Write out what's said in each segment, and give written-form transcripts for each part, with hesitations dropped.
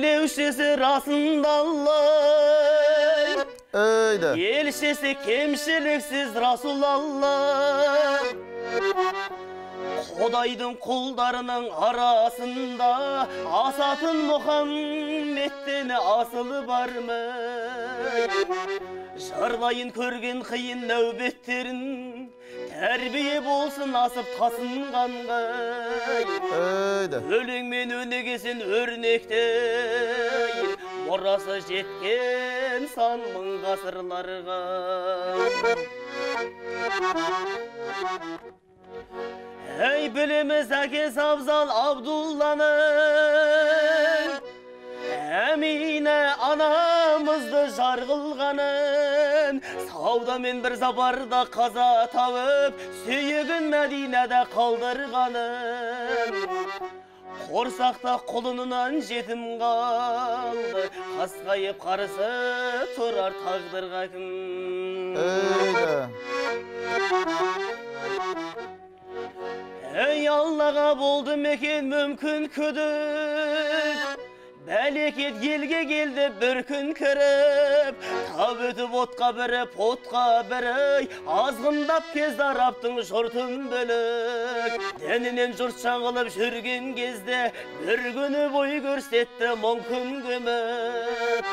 Eylevşisi rasında Allah, Öyle. elşisi kemşiliksiz Rasulallah. Xudaydın kullarının arasında Asatın Muhammed'den asılı var mı? Жарlayın körgen kıyın nöbetlerin, terbiye bolsun asıp tasınğanğa. Öyle. Ölüngmen önegesin örnekteyin, morası jetken san mın gasırlarga. Ey bilimiz Akes Afzal Abdullah'nın, Emine anamızdı jargılganın, Savda men bir zabarda kaza tavıp, Süyügün Medine'de kaldırganın. Korsakta kolundan jetim kaldı, Kaskayıp karısı turar tağdırga kim? Öyle. Ey Allah'a boldu mekin mümkün küdük, Beleket yelge geldi bir gün kırıp, Tabötü botqa biri, potqa biri, Azgındap kezde Araptın şortun bölük. Deninen jurt çağılıp жүрген кезде, Bir günü boyu görsetti mümkün gömüp.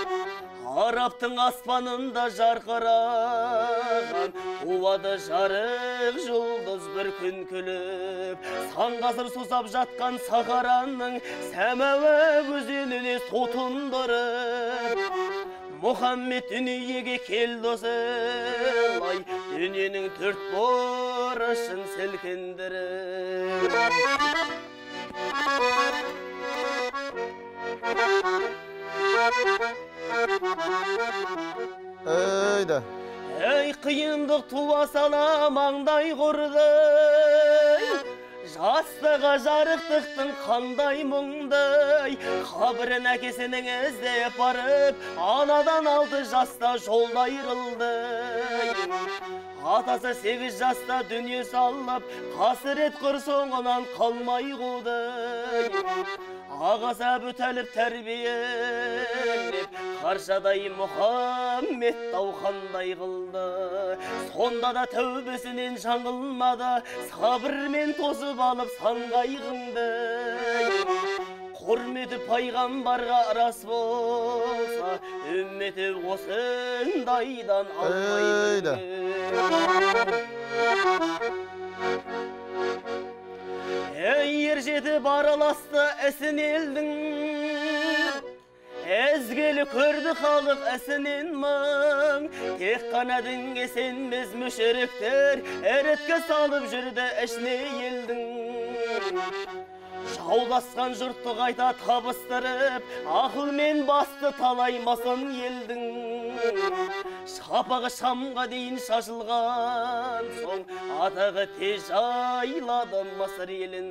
Araptın aspanında jarqırağan, Uvadı jarık жұлдыз bir gün külüp. San qasır susap жатқан Saharanın Semeve güzününü tutundırıp. Muhammed dünyege kel dostum, ay dünyanın dört borışın silkindirip. Öyle. Ey kıyındık tuva sala mаңдай құрды, Жастыға жарықтықтың қандай мұңдай, Қабірін әкесінің іздеп барып, Анадан 6 жаста жолда айрылды. Атасы 8 жаста дүние салып, Қасірет қыр соңынан қалмай қуды. Ағасы Әбу Тәліп тәрбиелеп, Қаршадай Мұхаммед тауқандай қылды. Сонда да тәубесінен жаңылмады, Сабырмен тосып алып сан қайғыңды. Құрметі пайғамбарға рас болса, үмметі осындайдан алмайды. Ey yer жетіп араласты әсін елдің, Әзгелі көрді халық әсінен мұң. Тек қана дінге сенмес мүшіріктер, Әретке салып жүрді әшіне елдің. Жауласқан жұртты қайта табыстырып, Ақылмен басты талаймасын елдің. Шапағы шамға дейін шашылған соң, Атағы тез жайлады Мысыр елін.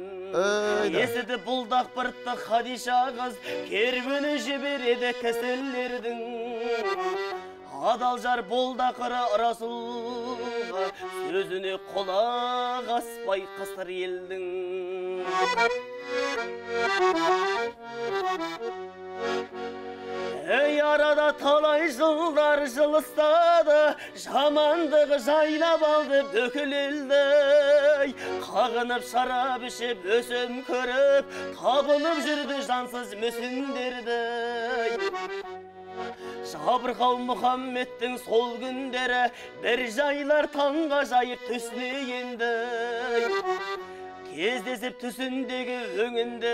Есіді бұлдақ бұртты Хадиша қыз, Кербені жібереді кісілердің. Адал жар болдақыры Расулға, Сөзіне құлақ аспай қысыр елдің. Ey arada talay жылдар жылыстады, Жамандығы жайлап алды бүкіл елді. Қағынып шарап ішіп өсім көріп, Табынып жүрді жансыз мүсіндерді. Жабырқау Мұхаммедтің сол күндері, Bir жайлар таңға жайып түсіне енді. Кездесіп түсіндегі өңінде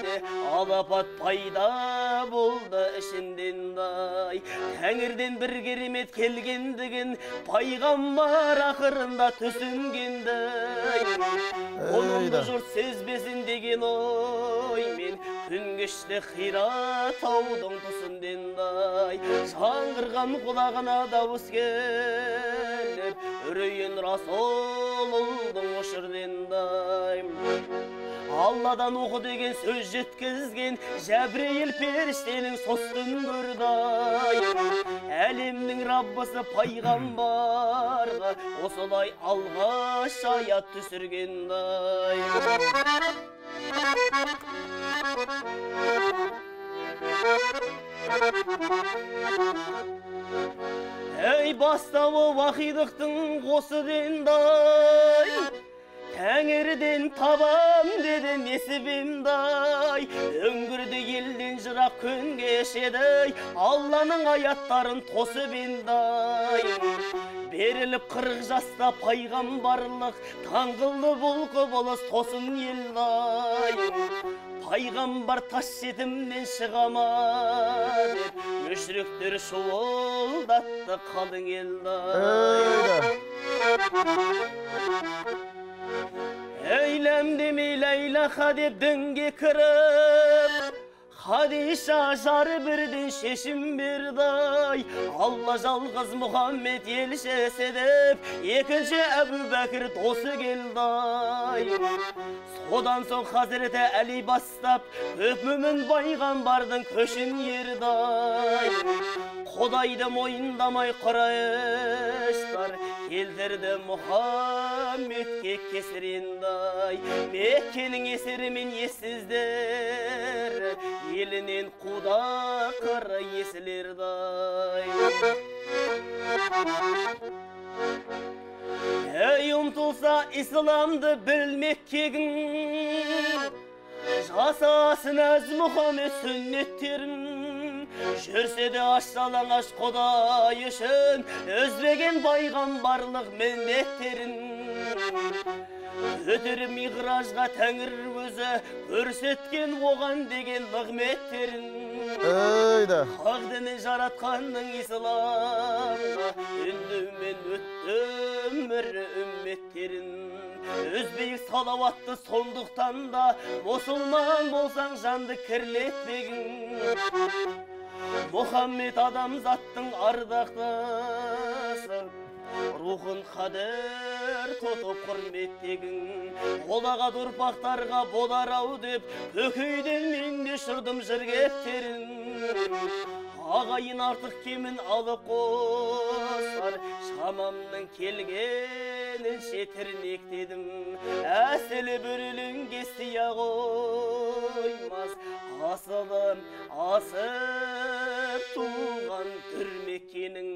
де алапат пайда болды ішінден дай. Тәңірден бір керемет келгендігін пайғамбар ақырында түсінгенді. Онымды жұрт сезбесін деген оймен күн кешті Хира таудың тұсынден дай. Жаңғырған құлағына дауыс келіп, үрейін Расулдың ұшырден дай. Алладан оқы деген сөз жеткізген Жәбірейіл періштенің состын көрдай. Әлемнің Раббысы пайғамбарға осылай алғаш аят түсіргендай. бастауы вахидықтың қосы дендай, тәңірден табам деді несібімдай, үңгірді елден жырақ күн кешеді, Алланың аяттарын тосыбындай. Беріліп 40 жаста пайғамбарлық, таңғылды бұлқы болыс тосын елдай. Пайғамбар таш жетімнен шығама деп, мүшіріктер шуылдатты қалың елдай. Eylem demey Leyla деп дінге кіріп, Хадиша жары бірден шешім берді. Алла жалғыз Мұхаммед елшісі деп, екінші Әбу Бәкір досы келді. Содан соң Хазіреті Әли бастап, көп мүмін пайғамбардың көшін ерді. Құдайды мойындамай Құрайыштар келдірді Мұхаммедке кесіріндай. Меккенің есірімен ессіздер, елінен құда қыры есілердай. Ей ұмтылса исламды білмек кегін, жасасын әз Мұхаммед сүннеттерін. Жүрсе де аш-жалаңаш Құдай үшін, өзбеген пайғамбарлық міндеттерін. Өтір миғражға тәңір өзі, көрсеткен оған деген нығметтерін. Хақ діні жаратқанның исламға, үндімен өтті өмірі үмметтерін. Өзбек салауатты сондықтан да, мұсылман болсаң жанды кірлетпегін. Мұхаммед адамзаттың ардақтысы, рухын қадір тұтып құрметтегін. Олаға ұрпақтарға болар-ау деп, көкейден мен де шырдым жіргептерін. Ағайын артық кемін алып қосар, шамамның келгенінше тірнектедім. Әсілі бүрілінге сия қоймас, асылым асып туған түрмекенің.